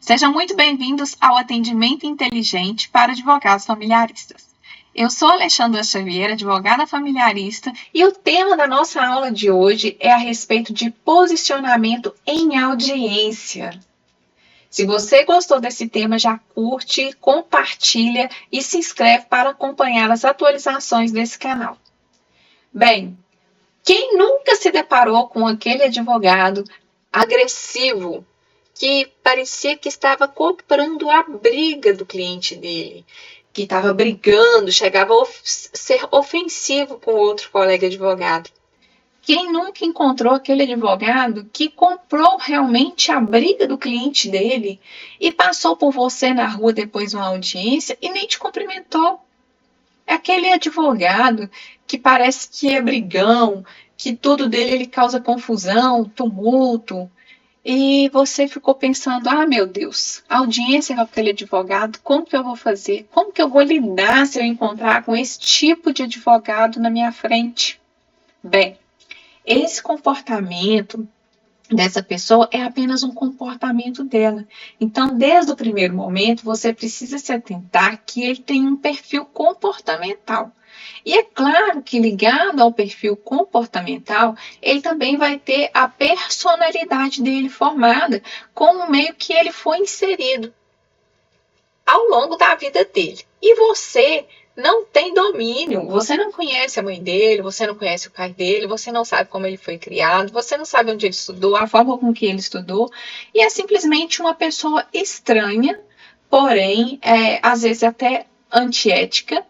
Sejam muito bem-vindos ao Atendimento Inteligente para Advogados Familiaristas. Eu sou Alexandra Xavier, advogada familiarista, e o tema da nossa aula de hoje é a respeito de posicionamento em audiência. Se você gostou desse tema, já curte, compartilha e se inscreve para acompanhar as atualizações desse canal. Bem, quem nunca se deparou com aquele advogado agressivo que parecia que estava comprando a briga do cliente dele, que estava brigando, chegava a ser ofensivo com outro colega advogado? Quem nunca encontrou aquele advogado que comprou realmente a briga do cliente dele e passou por você na rua depois de uma audiência e nem te cumprimentou? É aquele advogado que parece que é brigão, que tudo dele ele causa confusão, tumulto. E você ficou pensando, meu Deus, audiência com aquele advogado, como que eu vou fazer? Como que eu vou lidar se eu encontrar com esse tipo de advogado na minha frente? Bem, esse comportamento dessa pessoa é apenas um comportamento dela. Então, desde o primeiro momento, você precisa se atentar que ele tem um perfil comportamental. E é claro que ligado ao perfil comportamental, ele também vai ter a personalidade dele formada com o meio que ele foi inserido ao longo da vida dele. E você não tem domínio, você não conhece a mãe dele, você não conhece o pai dele, você não sabe como ele foi criado, você não sabe onde ele estudou, a forma com que ele estudou, e é simplesmente uma pessoa estranha, porém, às vezes até antiética,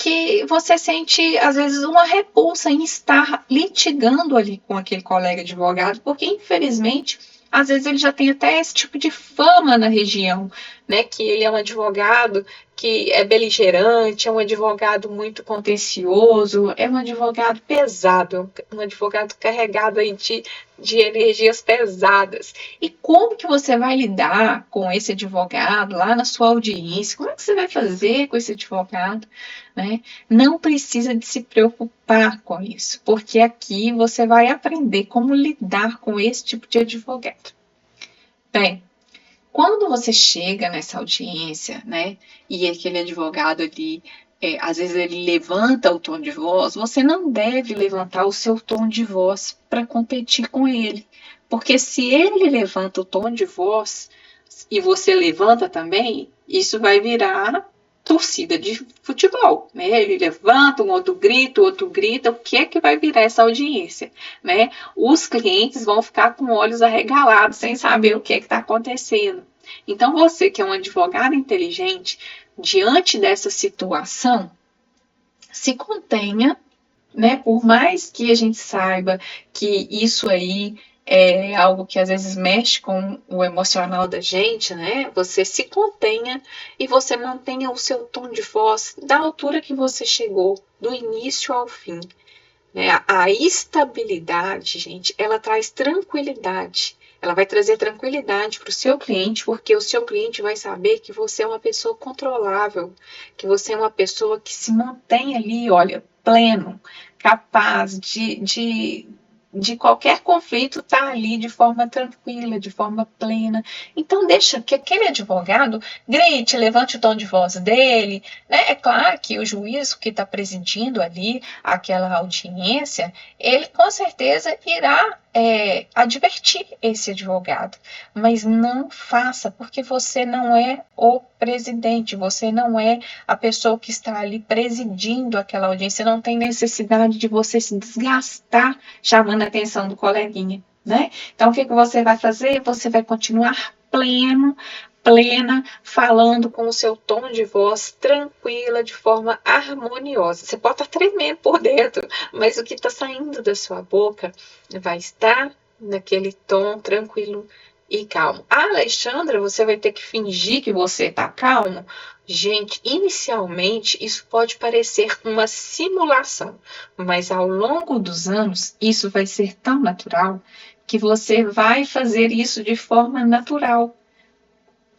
que você sente, às vezes, uma repulsa em estar litigando ali com aquele colega advogado, porque, infelizmente, às vezes ele já tem até esse tipo de fama na região, né? Que ele é um advogado que é beligerante, é um advogado muito contencioso, é um advogado pesado, um advogado carregado aí de energias pesadas. E como que você vai lidar com esse advogado lá na sua audiência? Como é que você vai fazer com esse advogado? Né? Não precisa de se preocupar com isso, porque aqui você vai aprender como lidar com esse tipo de advogado. Bem, quando você chega nessa audiência, né, e aquele advogado ali, às vezes ele levanta o tom de voz, você não deve levantar o seu tom de voz para competir com ele, porque se ele levanta o tom de voz e você levanta também, isso vai virar torcida de futebol, né? Ele levanta, um outro grita, o que é que vai virar essa audiência, né? Os clientes vão ficar com olhos arregalados, sem saber o que está acontecendo. Então, você que é um advogado inteligente, diante dessa situação, se contenha, né? Por mais que a gente saiba que isso aí é algo que às vezes mexe com o emocional da gente, né? Você se contenha e você mantenha o seu tom de voz da altura que você chegou, do início ao fim. Né? A estabilidade, gente, ela traz tranquilidade. Ela vai trazer tranquilidade para o seu cliente, porque o seu cliente vai saber que você é uma pessoa controlável, que você é uma pessoa que se mantém ali, olha, pleno, capaz de qualquer conflito estar ali de forma tranquila, de forma plena. Então, deixa que aquele advogado grite, levante o tom de voz dele. Né? É claro que o juiz que está presidindo ali aquela audiência, ele com certeza irá advertir esse advogado, mas não faça, porque você não é o presidente, você não é a pessoa que está ali presidindo aquela audiência, não tem necessidade de você se desgastar chamando a atenção do coleguinha, né? Então, o que você vai fazer? Você vai continuar plena, falando com o seu tom de voz tranquila, de forma harmoniosa. Você pode estar tremendo por dentro, mas o que está saindo da sua boca vai estar naquele tom tranquilo e calmo. Alexandra, você vai ter que fingir que você está calmo? Gente, inicialmente isso pode parecer uma simulação, mas ao longo dos anos isso vai ser tão natural que você vai fazer isso de forma natural.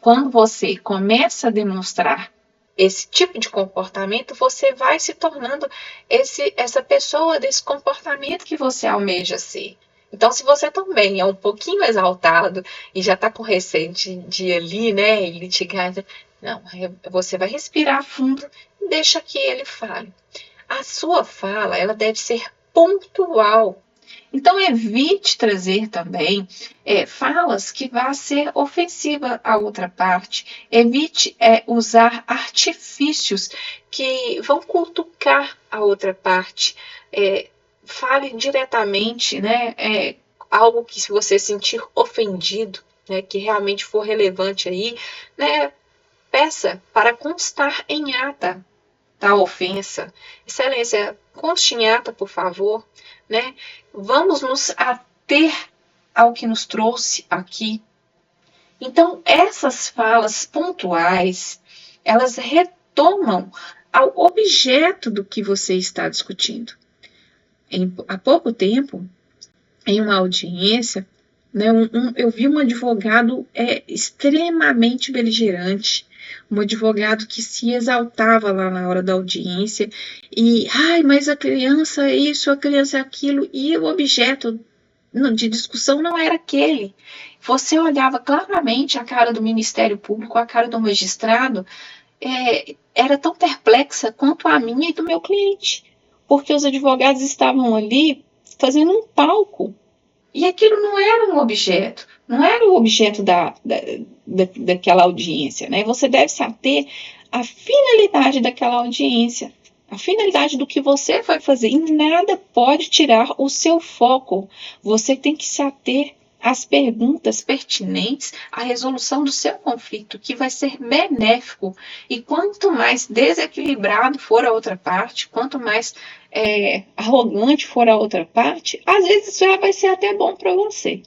Quando você começa a demonstrar esse tipo de comportamento, você vai se tornando essa pessoa desse comportamento que você almeja ser. Então, se você também é um pouquinho exaltado e já está com receio de ir ali, né, e litigar, não, você vai respirar fundo e deixa que ele fale. A sua fala, ela deve ser pontual. Então, evite trazer também falas que vá ser ofensiva à outra parte. Evite usar artifícios que vão cutucar a outra parte. Fale diretamente, né? Algo que, se você sentir ofendido, né, que realmente for relevante aí, né, peça para constar em ata da ofensa. Excelência, conste em ata, por favor, né? Vamos nos ater ao que nos trouxe aqui. Então, essas falas pontuais, elas retomam ao objeto do que você está discutindo. Há pouco tempo, em uma audiência, né, eu vi um advogado extremamente beligerante, um advogado que se exaltava lá na hora da audiência e, mas a criança é isso, a criança é aquilo, e o objeto de discussão não era aquele. Você olhava claramente a cara do Ministério Público, a cara do magistrado, era tão perplexa quanto a minha e do meu cliente, porque os advogados estavam ali fazendo um palco. E aquilo não era um objeto, não era o objeto daquela audiência, né? Você deve se ater à finalidade daquela audiência, a finalidade do que você vai fazer. E nada pode tirar o seu foco. Você tem que se ater às perguntas pertinentes à resolução do seu conflito, que vai ser benéfico. E quanto mais desequilibrado for a outra parte, quanto mais arrogante for a outra parte, às vezes já vai ser até bom para você.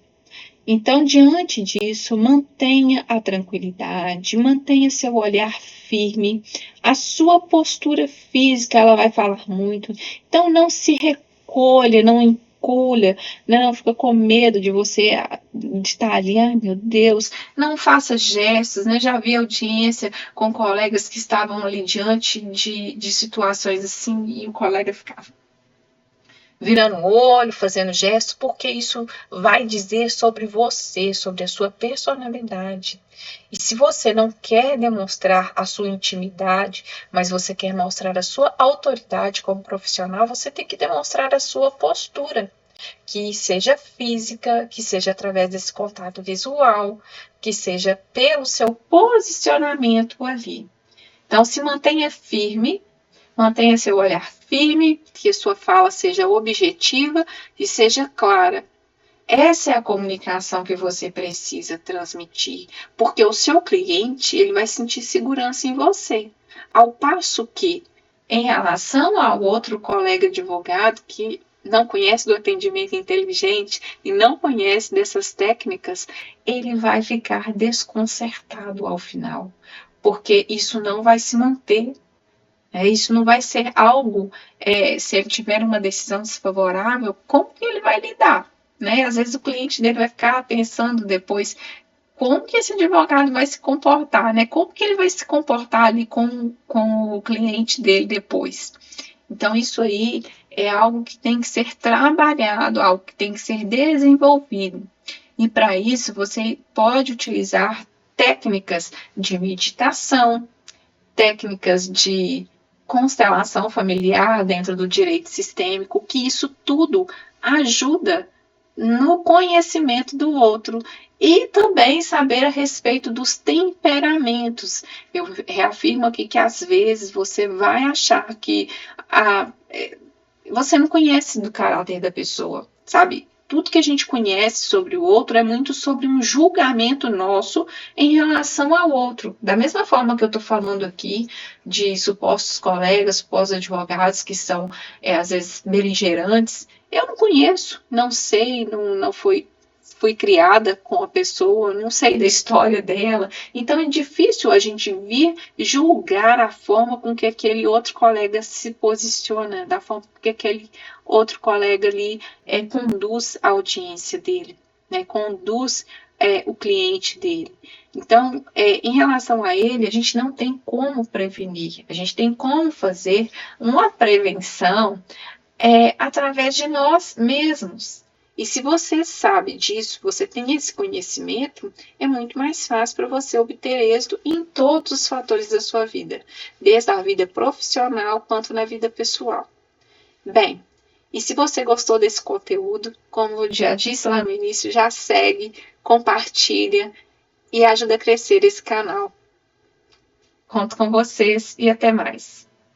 Então, diante disso, mantenha a tranquilidade, mantenha seu olhar firme, a sua postura física, ela vai falar muito. Então, não se recolha, não encolha, não fica com medo de você de estar ali, ai meu Deus, não faça gestos, né? Já vi audiência com colegas que estavam ali diante de situações assim e o colega ficava virando o olho, fazendo gestos, porque isso vai dizer sobre você, sobre a sua personalidade. E se você não quer demonstrar a sua intimidade, mas você quer mostrar a sua autoridade como profissional, você tem que demonstrar a sua postura, que seja física, que seja através desse contato visual, que seja pelo seu posicionamento ali. Então, se mantenha firme, mantenha seu olhar firme, que sua fala seja objetiva e seja clara. Essa é a comunicação que você precisa transmitir, porque o seu cliente ele vai sentir segurança em você. Ao passo que, em relação ao outro colega advogado que não conhece do atendimento inteligente e não conhece dessas técnicas, ele vai ficar desconcertado ao final, porque isso não vai se manter. Isso não vai ser algo, se ele tiver uma decisão desfavorável, como que ele vai lidar? Né? Às vezes o cliente dele vai ficar pensando depois como que esse advogado vai se comportar, né? Como que ele vai se comportar ali com o cliente dele depois. Então, isso aí é algo que tem que ser trabalhado, algo que tem que ser desenvolvido. E para isso, você pode utilizar técnicas de meditação, técnicas de constelação familiar dentro do direito sistêmico, que isso tudo ajuda no conhecimento do outro e também saber a respeito dos temperamentos. Eu reafirmo aqui que às vezes você vai achar que você não conhece do caráter da pessoa, sabe? Tudo que a gente conhece sobre o outro é muito sobre um julgamento nosso em relação ao outro. Da mesma forma que eu estou falando aqui de supostos colegas, supostos advogados que são, às vezes, beligerantes, eu não conheço, não sei, não fui criada com a pessoa, não sei da história dela. Então é difícil a gente vir julgar a forma com que aquele outro colega se posiciona, da forma que aquele outro colega ali conduz a audiência dele, né, conduz o cliente dele. Então, em relação a ele, a gente não tem como prevenir, a gente tem como fazer uma prevenção através de nós mesmos. E se você sabe disso, você tem esse conhecimento, é muito mais fácil para você obter êxito em todos os fatores da sua vida, desde a vida profissional quanto na vida pessoal. Bem, e se você gostou desse conteúdo, como eu já disse lá no início, já segue, compartilha e ajuda a crescer esse canal. Conto com vocês e até mais.